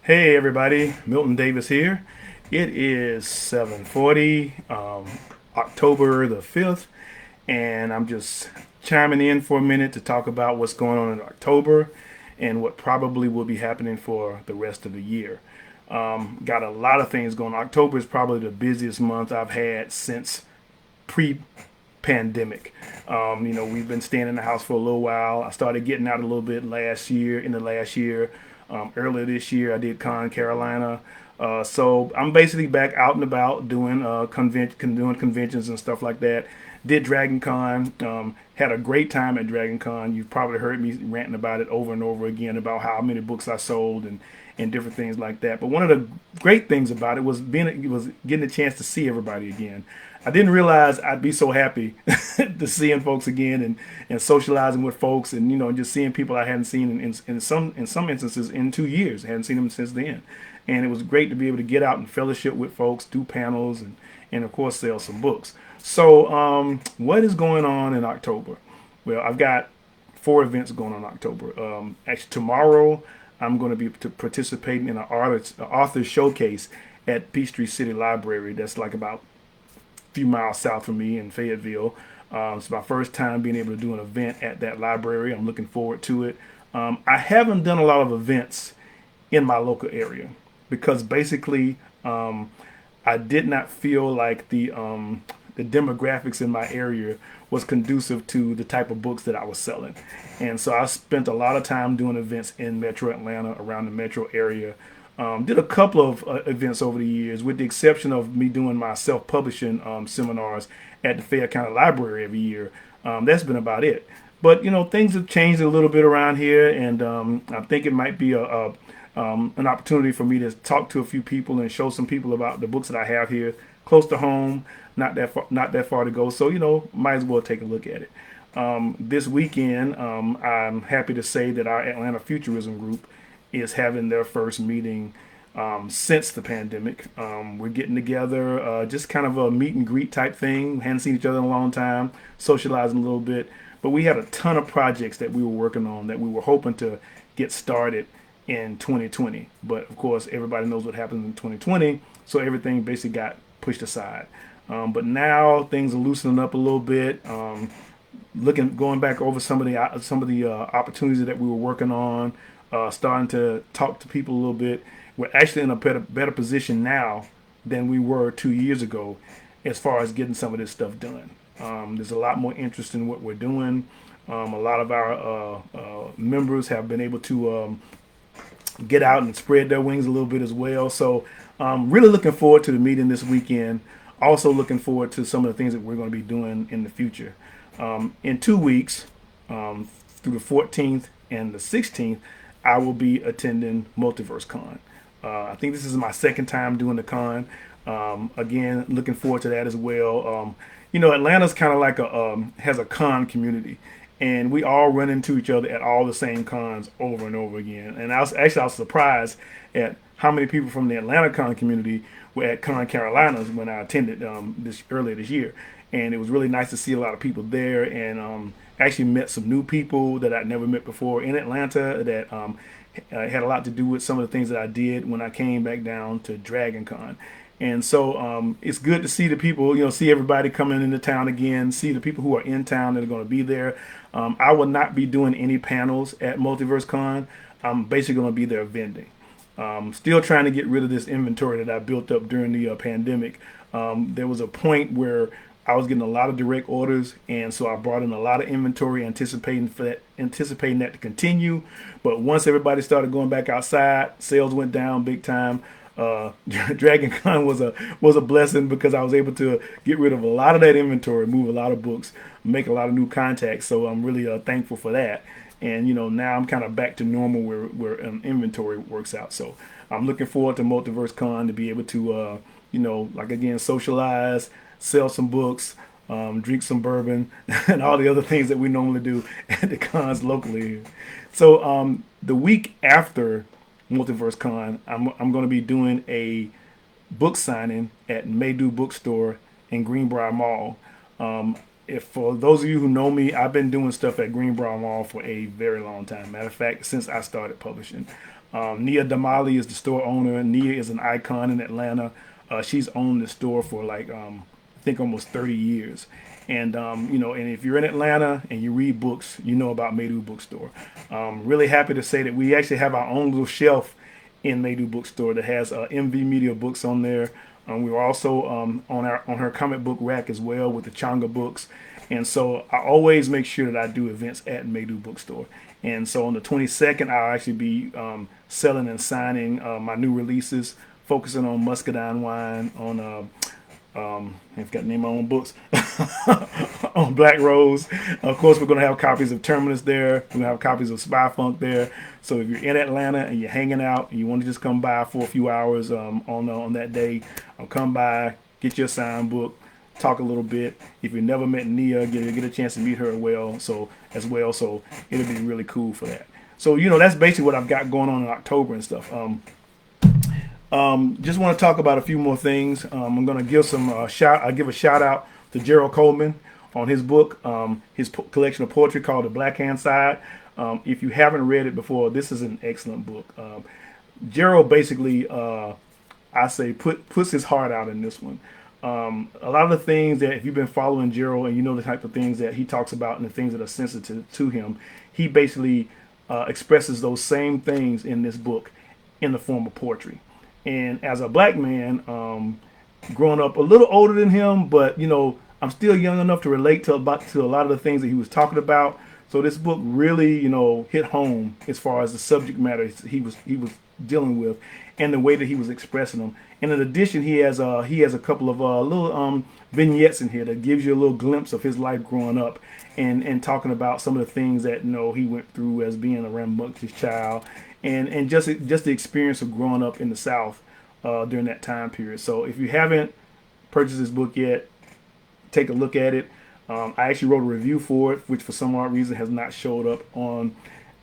Hey everybody, Milton Davis here. It is 7:40, October the 5th, and I'm just chiming in for a minute to talk about what's going on in October and what probably will be happening for the rest of the year. Got a lot of things going on. October is probably the busiest month I've had since pre-pandemic. We've been staying in the house for a little while. I started getting out a little bit last year, in the last year. Earlier this year, I did Con Carolina. So I'm basically back out and about doing doing conventions and stuff like that. Did Dragon Con. Had a great time at Dragon Con. You've probably heard me ranting about it over and over again about how many books I sold and different things like that. But one of the great things about it was getting a chance to see everybody again. I didn't realize I'd be so happy to seeing folks again and socializing with folks and just seeing people I hadn't seen in some instances in 2 years. I hadn't seen them since then, and it was great to be able to get out and fellowship with folks, do panels, and of course sell some books. So what is going on in October? Well, I've got four events going on in October. Actually, tomorrow I'm going to be participating in an author showcase at Peachtree City Library. That's like about few miles south from me in Fayetteville. It's my first time being able to do an event at that library. I'm looking forward to it. I haven't done a lot of events in my local area because basically I did not feel like the demographics in my area was conducive to the type of books that I was selling. And so I spent a lot of time doing events in Metro Atlanta, around the metro area. Did a couple of events over the years, with the exception of me doing my self-publishing seminars at the Fayette County Library every year. That's been about it. But things have changed a little bit around here, and I think it might be an opportunity for me to talk to a few people and show some people about the books that I have here, close to home, not that far to go. So might as well take a look at it. This weekend, I'm happy to say that our Atlanta Futurism group is having their first meeting since the pandemic. We're getting together, just kind of a meet and greet type thing. Hadn't seen each other in a long time, socializing a little bit. But we had a ton of projects that we were working on that we were hoping to get started in 2020. But of course, everybody knows what happened in 2020, so everything basically got pushed aside. But now things are loosening up a little bit. Going back over some of the opportunities that we were working on, starting to talk to people a little bit. We're actually in a better position now than we were 2 years ago, as far as getting some of this stuff done. There's a lot more interest in what we're doing. A lot of our members have been able to get out and spread their wings a little bit as well. So, really looking forward to the meeting this weekend. Also looking forward to some of the things that we're going to be doing in the future. In 2 weeks, through the 14th and the 16th, I will be attending Multiverse Con. I think this is my second time doing the con. Again, looking forward to that as well. Atlanta's kind of like has a con community, and we all run into each other at all the same cons over and over again. And I was surprised at how many people from the Atlanta con community were at Con Carolinas when I attended this earlier this year, and it was really nice to see a lot of people there, and actually met some new people that I'd never met before in Atlanta that had a lot to do with some of the things that I did when I came back down to Dragon Con. And so it's good to see the people, see everybody coming into town again, see the people who are in town that are going to be there. I will not be doing any panels at Multiverse Con. I'm basically going to be there vending. Still trying to get rid of this inventory that I built up during the pandemic. There was a point where I was getting a lot of direct orders, and so I brought in a lot of inventory, anticipating that to continue. But once everybody started going back outside, sales went down big time. Dragon Con was a blessing because I was able to get rid of a lot of that inventory, move a lot of books, make a lot of new contacts. So I'm really thankful for that. And now I'm kind of back to normal where inventory works out. So I'm looking forward to Multiverse Con to be able to like again socialize, sell some books, drink some bourbon, and all the other things that we normally do at the cons locally here. So the week after Multiverse Con, I'm going to be doing a book signing at Maydew Bookstore in Greenbrier Mall. if for those of you who know me, I've been doing stuff at Greenbrier Mall for a very long time. Matter of fact, since I started publishing. Nia Damali is the store owner. Nia is an icon in Atlanta. She's owned the store for like I think almost 30 years. And and if you're in Atlanta and you read books, you know about Maydu Bookstore. Really happy to say that we actually have our own little shelf in Maydu Bookstore that has MVmedia books on there. We were also on her comic book rack as well with the Changa books. And so I always make sure that I do events at Maydu Bookstore. And so on the 22nd, I'll actually be selling and signing my new releases, focusing on muscadine wine, on I've got to name my own books, on Black Rose. Of course, we're going to have copies of Terminus there. We're going to have copies of Spy Funk there. So if you're in Atlanta and you're hanging out and you want to just come by for a few hours on that day, come by, get your signed book, talk a little bit. If you've never met Nia, get a chance to meet her as well. So it'll be really cool for that. So that's basically what I've got going on in October and stuff. Just want to talk about a few more things. I'm going to give I'll give a shout out to Gerald Coleman on his book, his collection of poetry called The Black Hand Side. If you haven't read it before, this is an excellent book. Gerald basically, I say, puts his heart out in this one. A lot of the things that, if you've been following Gerald and you know the type of things that he talks about and the things that are sensitive to him, he basically expresses those same things in this book in the form of poetry. And as a black man, growing up a little older than him, but I'm still young enough to relate to a lot of the things that he was talking about. So this book really, hit home as far as the subject matter he was dealing with, and the way that he was expressing them. And in addition, he has a couple of little vignettes in here that gives you a little glimpse of his life growing up, and talking about some of the things that he went through as being a rambunctious child, and just the experience of growing up in the South during that time period. So if you haven't purchased this book yet, take a look at it. I actually wrote a review for it, which for some odd reason has not showed up on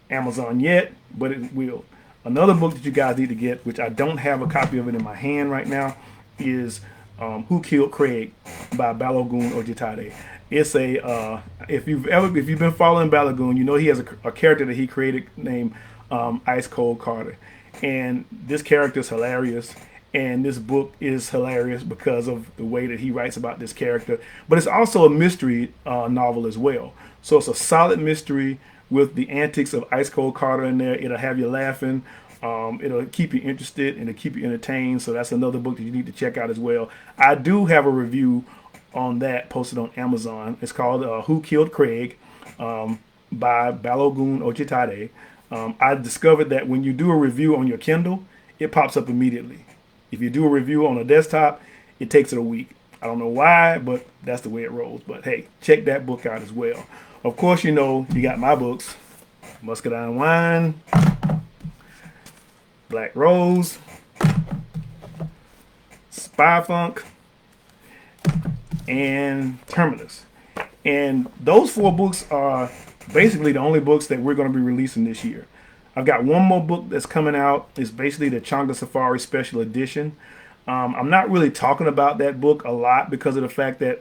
Amazon yet, but it will. Another book that you guys need to get, which I don't have a copy of it in my hand right now, is Who Killed Craig by Balogun Ojitade. It's if you've been following Balogun, he has a character that he created named Ice Cold Carter, and this character is hilarious. And this book is hilarious because of the way that he writes about this character. But it's also a mystery novel as well. So it's a solid mystery with the antics of Ice Cold Carter in there. It'll have you laughing. It'll keep you interested and it'll keep you entertained. So that's another book that you need to check out as well. I do have a review on that posted on Amazon. It's called Who Killed Craig by Balogun Ojitade. I discovered that when you do a review on your Kindle, it pops up immediately. If you do a review on a desktop, it takes it a week. I don't know why, but that's the way it rolls. But hey, check that book out as well. Of course, you got my books, Muscadine Wine, Black Rose, Spy Funk, and Terminus. And those 4 books are basically the only books that we're going to be releasing this year. I've got one more book that's coming out. It's basically the Changa Safari Special Edition. I'm not really talking about that book a lot because of the fact that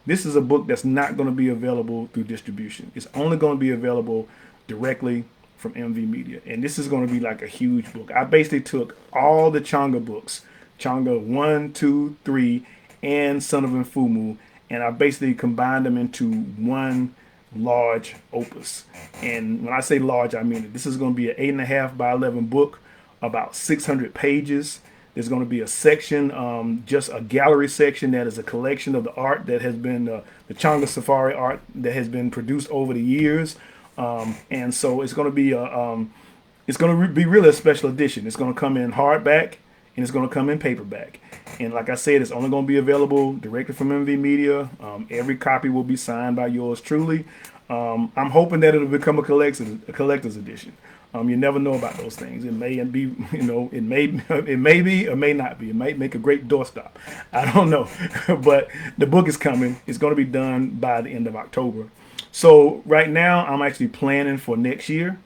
this is a book that's not going to be available through distribution. It's only going to be available directly from MVmedia. And this is going to be like a huge book. I basically took all the Changa books, Changa 1, 2, 3, and Son of Mfumu, and I basically combined them into one large opus. And when I say large, I mean it. This is going to be an 8.5 by 11 book, about 600 pages. There's going to be a section, just a gallery section that is a collection of the art that has been the Changa Safari art that has been produced over the years. And so it's going to be really a special edition. It's going to come in hardback and it's going to come in paperback. And like I said, it's only going to be available directly from MVmedia. Every copy will be signed by yours truly. I'm hoping that it'll become a collector's edition. You never know about those things. It may be, it may be or may not be. It might make a great doorstop. I don't know. But the book is coming. It's going to be done by the end of October. So right now, I'm actually planning for next year.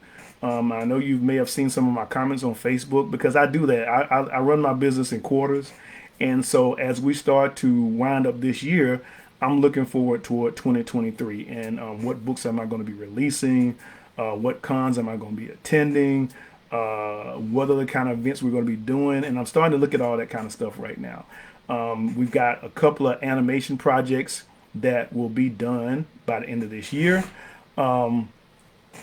I know you may have seen some of my comments on Facebook because I do that. I run my business in quarters. And so as we start to wind up this year, I'm looking forward toward 2023 and what books am I going to be releasing, what cons am I going to be attending, what other kind of events we're going to be doing, and I'm starting to look at all that kind of stuff right now. We've got a couple of animation projects that will be done by the end of this year. One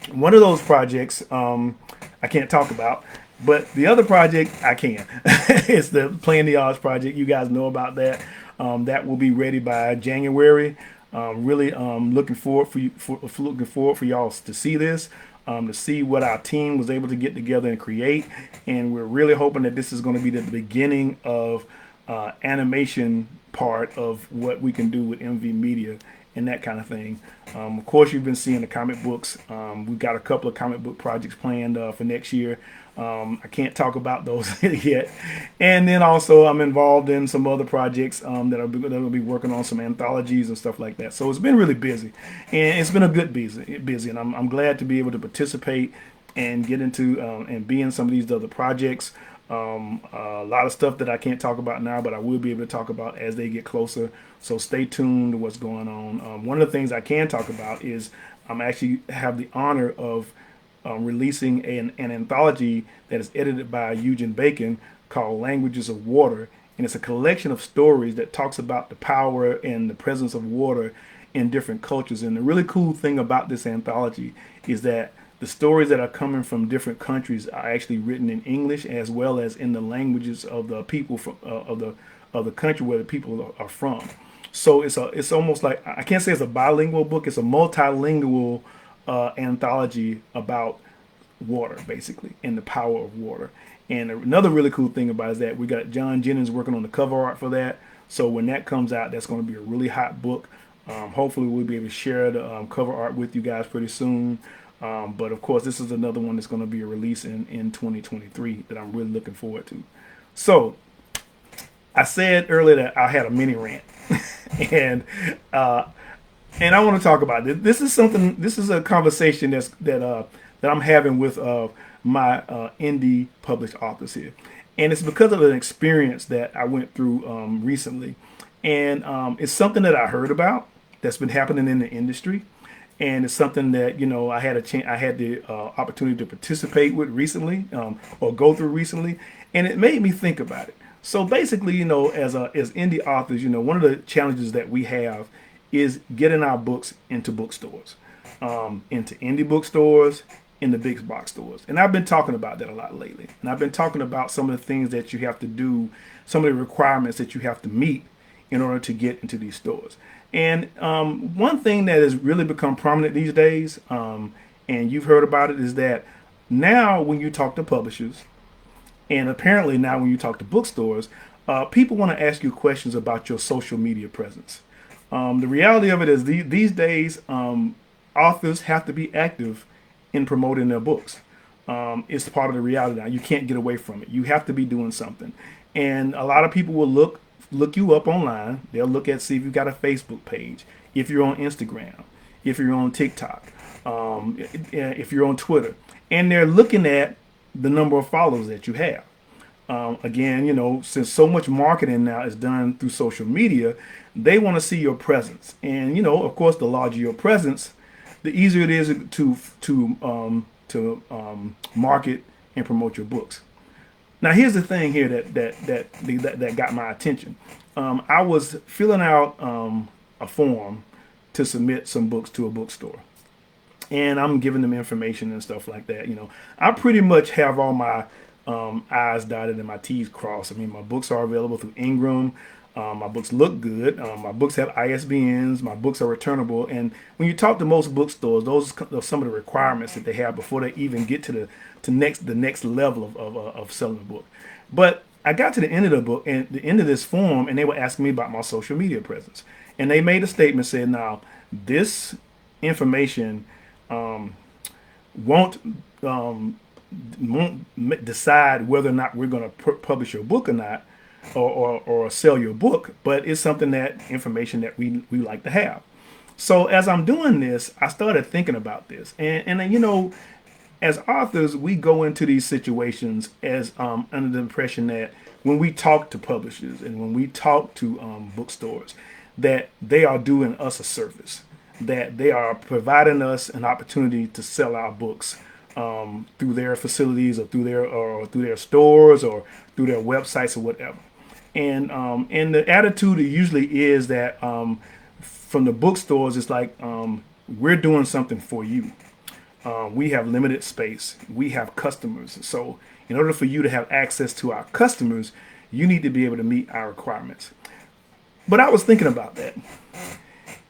of those projects I can't talk about, but the other project I can. It's the Playing the Odds project. You guys know about that. That will be ready by January. Really looking forward looking forward for y'all to see this, to see what our team was able to get together and create, and we're really hoping that this is going to be the beginning of animation part of what we can do with MVmedia and that kind of thing. Of course, you've been seeing the comic books. We've got a couple of comic book projects planned for next year. I can't talk about those yet. And then also I'm involved in some other projects that I'll be working on, some anthologies and stuff like that. So it's been really busy, and it's been a good busy. And I'm glad to be able to participate and get into and be in some of these other projects. A lot of stuff that I can't talk about now, but I will be able to talk about as they get closer. So stay tuned to what's going on. One of the things I can talk about is I'm actually have the honor of releasing an anthology that is edited by Eugene Bacon called Languages of Water. And it's a collection of stories that talks about the power and the presence of water in different cultures. And the really cool thing about this anthology is that the stories that are coming from different countries are actually written in English as well as in the languages of the people from of the country where the people are from. So it's almost like, I can't say it's a bilingual book. It's a multilingual anthology about water, basically, and the power of water. And another really cool thing about it is that we got John Jennings working on the cover art for that. So when that comes out, that's going to be a really hot book. Hopefully we'll be able to share the cover art with you guys pretty soon. But of course, this is another one that's going to be a release in 2023 that I'm really looking forward to. So I said earlier that I had a mini rant, and I want to talk about this. This is something. This is a conversation that I'm having with my indie published authors here, and it's because of an experience that I went through recently, and it's something that I heard about that's been happening in the industry. And it's something that I had the opportunity to participate with recently, or go through recently, and it made me think about it. So basically, as indie authors, one of the challenges that we have is getting our books into bookstores, into indie bookstores, in the big box stores. And I've been talking about that a lot lately. And I've been talking about some of the things that you have to do, some of the requirements that you have to meet in order to get into these stores. And one thing that has really become prominent these days, and you've heard about it, is that now when you talk to publishers, and apparently now when you talk to bookstores, people want to ask you questions about your social media presence. The reality of it is these days, authors have to be active in promoting their books. It's part of the reality now. You can't get away from it. You have to be doing something. And a lot of people will look you up online. They'll look at, see if you've got a Facebook page, if you're on Instagram, if you're on TikTok, if you're on Twitter, and they're looking at the number of followers that you have. Again, since so much marketing now is done through social media, they want to see your presence. And, of course, the larger your presence, the easier it is to market and promote your books. Now, here's the thing here that got my attention. I was filling out a form to submit some books to a bookstore, and I'm giving them information and stuff like that. I pretty much have all my I's dotted and my T's crossed. I mean, my books are available through Ingram. My books look good. My books have ISBNs. My books are returnable. And when you talk to most bookstores, those are some of the requirements that they have before they even get to the next level of selling a book. But I got to the end of the book and the end of this form, and they were asking me about my social media presence. And they made a statement saying, now, this information won't decide whether or not we're going to publish your book or not, or sell your book, but it's something information that we like to have. So as I'm doing this, I started thinking about this, and as authors, we go into these situations as under the impression that when we talk to publishers and when we talk to bookstores, that they are doing us a service, that they are providing us an opportunity to sell our books through their facilities or through their stores or through their websites or whatever. And the attitude usually is that from the bookstores, it's like we're doing something for you. We have limited space. We have customers. So in order for you to have access to our customers, you need to be able to meet our requirements. But I was thinking about that.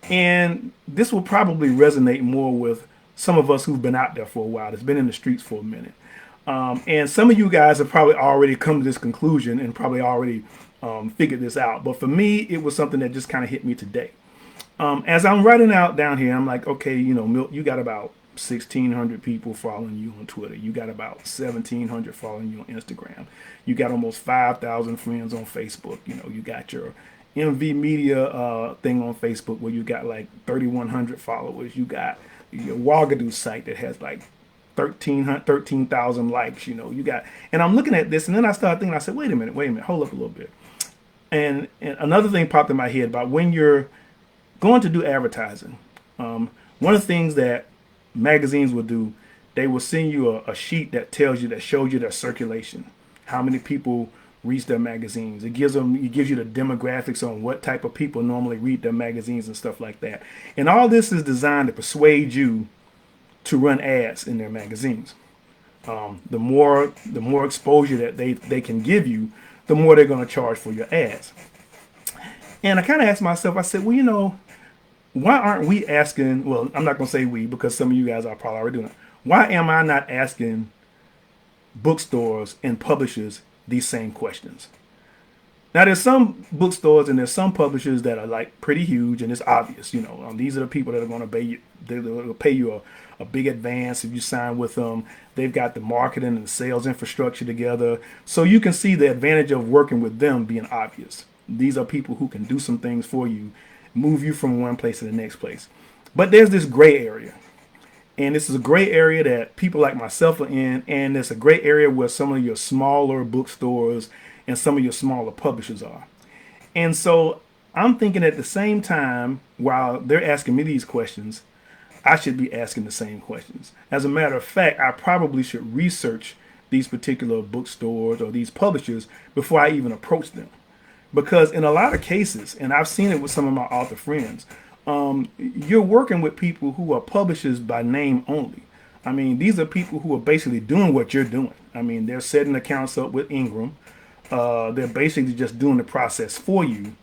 And this will probably resonate more with some of us who've been out there for a while, that's been in the streets for a minute. And some of you guys have probably already come to this conclusion and probably already figured this out. But for me, it was something that just kind of hit me today. As I'm writing out down here, I'm like, okay, Milt, you got about 1,600 people following you on Twitter. You got about 1,700 following you on Instagram. You got almost 5,000 friends on Facebook. You got your MVmedia thing on Facebook where you got like 3,100 followers. You got your Wagadoo site that has like 13,000 likes. You got, and I'm looking at this, and then I started thinking, I said, wait a minute, hold up a little bit. And another thing popped in my head about when you're going to do advertising. One of the things that magazines will do, they will send you a sheet that shows you their circulation, how many people read their magazines. It gives you the demographics on what type of people normally read their magazines and stuff like that. And all this is designed to persuade you to run ads in their magazines. The more exposure that they can give you, the more they're going to charge for your ads. And I kind of asked myself, I said, well, why aren't we asking, well, I'm not going to say we because some of you guys are probably already doing it. Why am I not asking bookstores and publishers these same questions? Now, there's some bookstores and there's some publishers that are like pretty huge and it's obvious, these are the people that are going to pay you. They'll pay you a big advance if you sign with them. They've got the marketing and the sales infrastructure together. So you can see the advantage of working with them being obvious. These are people who can do some things for you, move you from one place to the next place. But there's this gray area. And this is a gray area that people like myself are in. And it's a gray area where some of your smaller bookstores and some of your smaller publishers are. And so I'm thinking at the same time, while they're asking me these questions, I should be asking the same questions. As a matter of fact, I probably should research these particular bookstores or these publishers before I even approach them. Because in a lot of cases, and I've seen it with some of my author friends, you're working with people who are publishers by name only. I mean, these are people who are basically doing what you're doing. I mean, they're setting accounts up with Ingram. They're basically just doing the process for you.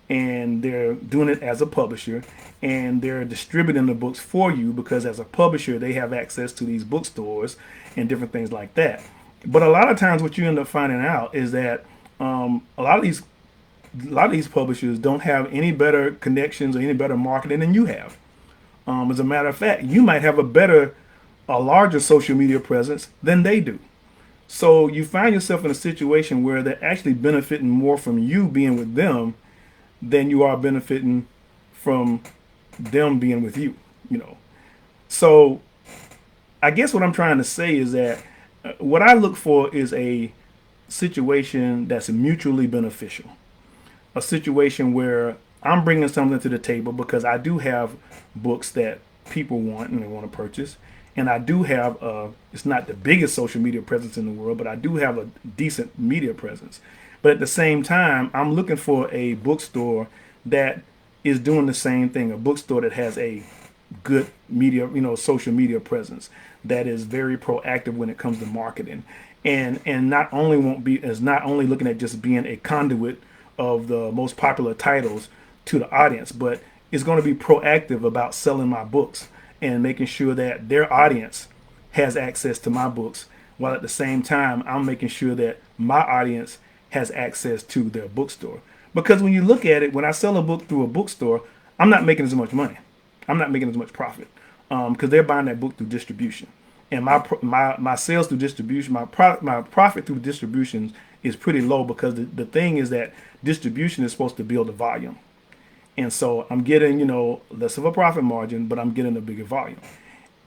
And they're doing it as a publisher. And they're distributing the books for you because as a publisher, they have access to these bookstores and different things like that. But a lot of times what you end up finding out is that a lot of these publishers don't have any better connections or any better marketing than you have. As a matter of fact, you might have a larger social media presence than they do. So you find yourself in a situation where they're actually benefiting more from you being with them than you are benefiting from them being with you, So I guess what I'm trying to say is that what I look for is a situation that's mutually beneficial. A situation where I'm bringing something to the table because I do have books that people want and they want to purchase. And I do have, it's not the biggest social media presence in the world, but I do have a decent media presence. But at the same time, I'm looking for a bookstore that is doing the same thing. A bookstore that has a good media, social media presence that is very proactive when it comes to marketing. And not only looking at just being a conduit of the most popular titles to the audience, but is going to be proactive about selling my books and making sure that their audience has access to my books, while at the same time I'm making sure that my audience has access to their bookstore. Because when you look at it, when I sell a book through a bookstore, I'm not making as much money. I'm not making as much profit because they're buying that book through distribution. And my sales through distribution, my profit through distributions is pretty low because the thing is that distribution is supposed to build a volume. And so I'm getting, less of a profit margin, but I'm getting a bigger volume.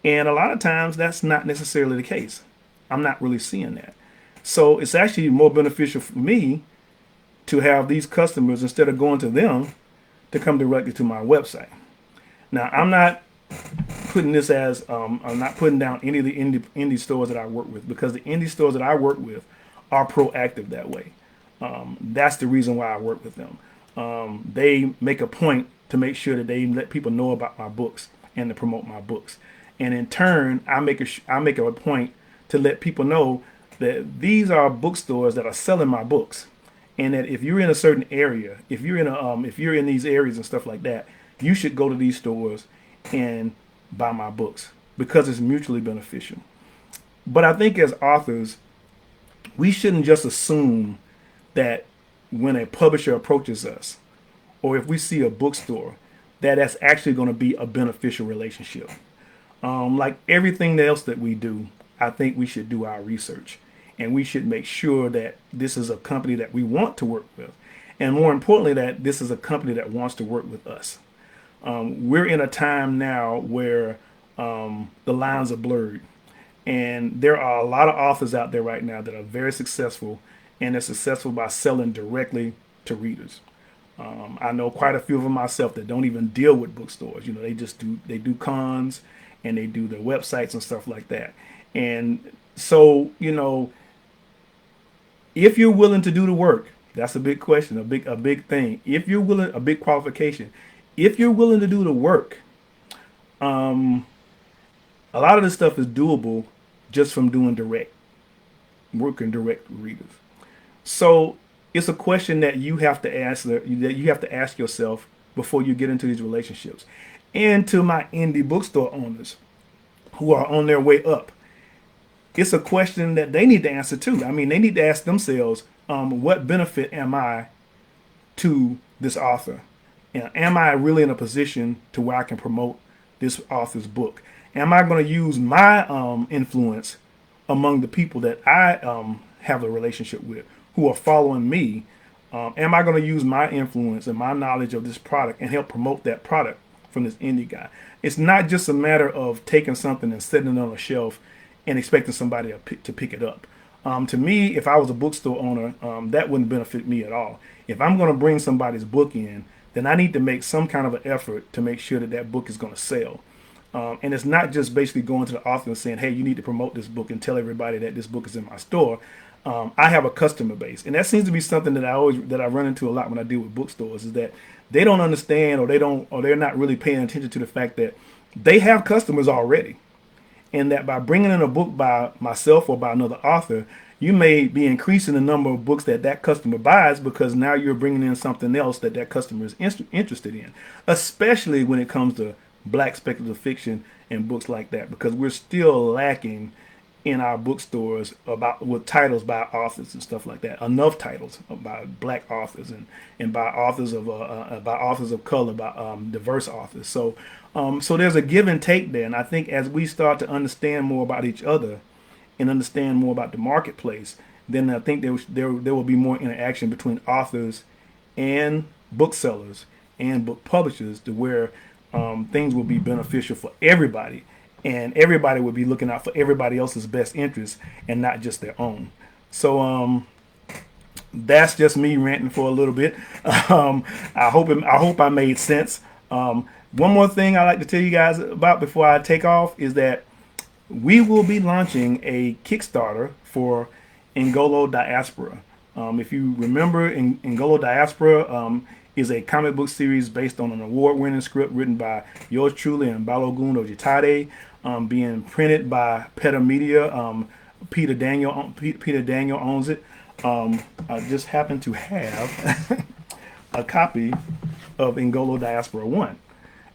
And a lot of times that's not necessarily the case. I'm not really seeing that. So it's actually more beneficial for me to have these customers, instead of going to them, to come directly to my website. Now, I'm not putting this as I'm not putting down any of the indie stores that I work with, because the indie stores that I work with are proactive that way. That's the reason why I work with them. They make a point to make sure that they let people know about my books and to promote my books. And in turn, I make a point to let people know that these are bookstores that are selling my books, and that if you're in a certain area, if you're in these areas and stuff like that, you should go to these stores and buy my books, because it's mutually beneficial. But I think as authors, we shouldn't just assume that when a publisher approaches us, or if we see a bookstore, that's actually going to be a beneficial relationship. Like everything else that we do, I think we should do our research, and we should make sure that this is a company that we want to work with, and more importantly, that this is a company that wants to work with us. We're in a time now where the lines are blurred, and there are a lot of authors out there right now that are very successful, and they're successful by selling directly to readers. I know quite a few of them myself that don't even deal with bookstores. They do cons, and they do their websites and stuff like that. And so, if you're willing to do the work, that's a big question, a big thing. If you're willing, a big qualification. If you're willing to do the work, a lot of this stuff is doable just from doing working direct with readers. So it's a question that you have to ask yourself before you get into these relationships. And to my indie bookstore owners who are on their way up, it's a question that they need to answer too. I mean, they need to ask themselves, what benefit am I to this author? Am I really in a position to where I can promote this author's book? Am I going to use my influence among the people that I have a relationship with, who are following me? Am I going to use my influence and my knowledge of this product and help promote that product from this indie guy? It's not just a matter of taking something and setting it on a shelf and expecting somebody to pick it up. To me, if I was a bookstore owner, that wouldn't benefit me at all. If I'm going to bring somebody's book in, then I need to make some kind of an effort to make sure that book is going to sell. And it's not just basically going to the author and saying, hey, you need to promote this book and tell everybody that this book is in my store. I have a customer base, and that seems to be something that I run into a lot when I deal with bookstores, is that they don't understand, or they're not really paying attention to the fact that they have customers already, and that by bringing in a book by myself or by another author, you may be increasing the number of books that customer buys, because now you're bringing in something else that customer is interested in, especially when it comes to black speculative fiction and books like that, because we're still lacking in our bookstores with titles by authors and stuff like that. Enough titles by black authors and by authors of color, by diverse authors. So there's a give and take there, and I think as we start to understand more about each other and understand more about the marketplace, then I think there will be more interaction between authors and booksellers and book publishers, to where things will be beneficial for everybody, and everybody would be looking out for everybody else's best interests and not just their own. So that's just me ranting for a little bit. I hope I made sense. One more thing I'd like to tell you guys about before I take off is that we will be launching a Kickstarter for Ngolo Diaspora. If you remember, Ngolo Diaspora is a comic book series based on an award-winning script written by yours truly and Balogun Ojitade, being printed by MVmedia. Peter Daniel owns it. I just happen to have a copy of Ngolo Diaspora 1.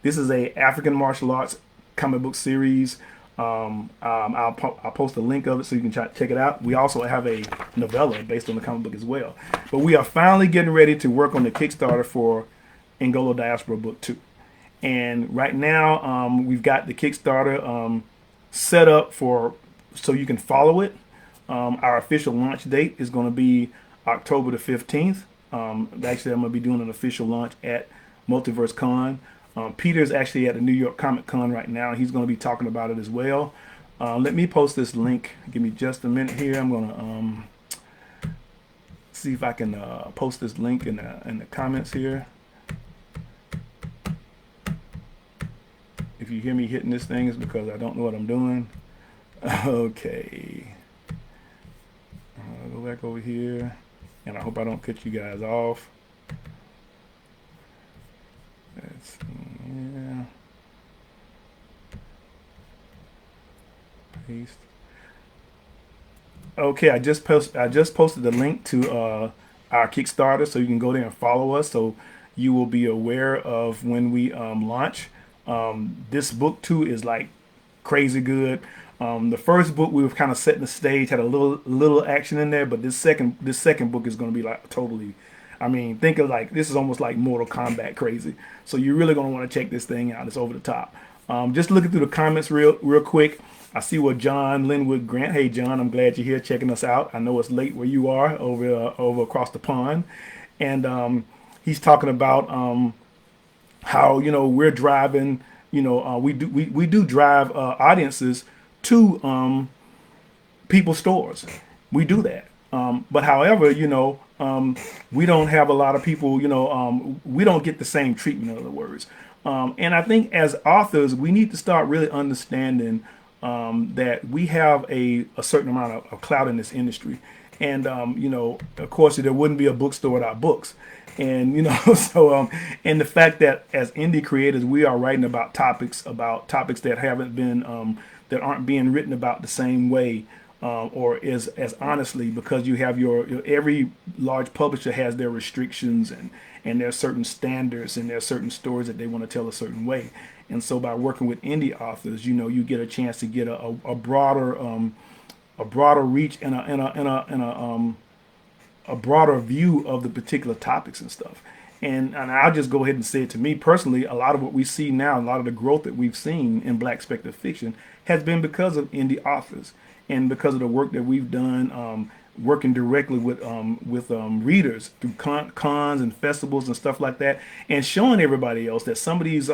This is a African martial arts comic book series. I'll post a link of it so you can check it out. We also have a novella based on the comic book as well. But we are finally getting ready to work on the Kickstarter for Ngolo Diaspora Book 2. And right now, we've got the Kickstarter set up so you can follow it. Our official launch date is going to be October the 15th. Actually, I'm going to be doing an official launch at Multiverse Con. Peter's actually at the New York Comic Con right now. He's going to be talking about it as well. Let me post this link. Give me just a minute here. I'm going to see if I can post this link in the comments here. you hear me hitting this thing, it's because I don't know what I'm doing. Okay. Go back over here. And I hope I don't cut you guys off. That's, yeah. Paste. Okay, I just posted the link to our Kickstarter, so you can go there and follow us, so you will be aware of when we launch. This book too is like crazy good. The first book we were kind of setting the stage, had a little action in there, but this second book is going to be like totally. I mean, think of like this is almost like Mortal Kombat crazy. So you're really going to want to check this thing out. It's over the top. Just looking through the comments real quick. I see what John Linwood Grant. Hey John, I'm glad you're here checking us out. I know it's late where you are over across the pond, and he's talking about how we're driving. We do drive audiences to people's stores. We do that. But however, we don't have a lot of people. We don't get the same treatment. In other words, and I think as authors, we need to start really understanding that we have a certain amount of clout in this industry. And, of course, there wouldn't be a bookstore without books. And, so, and the fact that as indie creators, we are writing about topics that haven't been, that aren't being written about the same way, or as honestly, because you have every large publisher has their restrictions and there are certain standards and there are certain stories that they want to tell a certain way. And so by working with indie authors, you get a chance to get a broader reach and a broader view of the particular topics and stuff. And I'll just go ahead and say it, to me personally, a lot of what we see now, a lot of the growth that we've seen in Black speculative fiction has been because of indie authors and because of the work that we've done working directly with readers through cons and festivals and stuff like that, and showing everybody else that some of these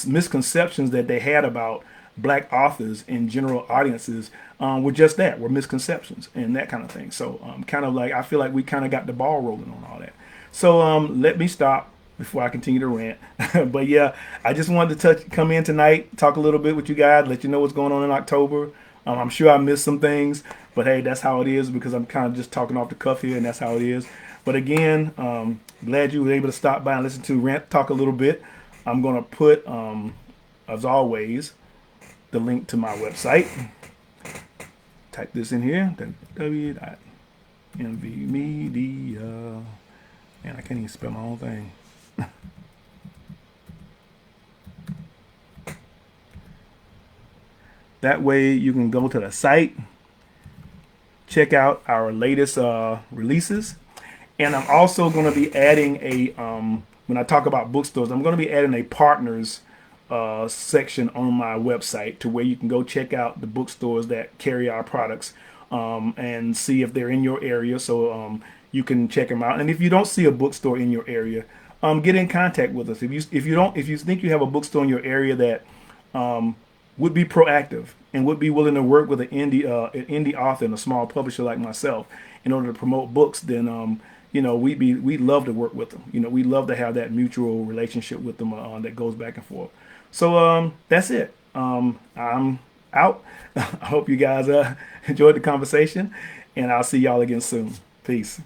misconceptions that they had about Black authors and general audiences were just that, were misconceptions and that kind of thing. So kind of like I feel like we kind of got the ball rolling on all that. So let me stop before I continue to rant. But yeah, I just wanted to come in tonight, talk a little bit with you guys, let you know what's going on in October. I'm sure I missed some things, but hey, that's how it is, because I'm kind of just talking off the cuff here, and that's how it is. But again, glad you were able to stop by and listen to Rant talk a little bit. I'm going to put, as always, the link to my website. Type this in here, www.mvmedia. Man, I can't even spell my own thing. That way you can go to the site, check out our latest releases. And I'm also going to be adding when I talk about bookstores, I'm going to be adding a partners section on my website to where you can go check out the bookstores that carry our products and see if they're in your area. So you can check them out. And if you don't see a bookstore in your area, get in contact with us. If you think you have a bookstore in your area that would be proactive and would be willing to work with an indie author and a small publisher like myself in order to promote books, then we'd love to work with them. We'd love to have that mutual relationship with them that goes back and forth. So that's it. I'm out. I hope you guys enjoyed the conversation, and I'll see y'all again soon. Peace.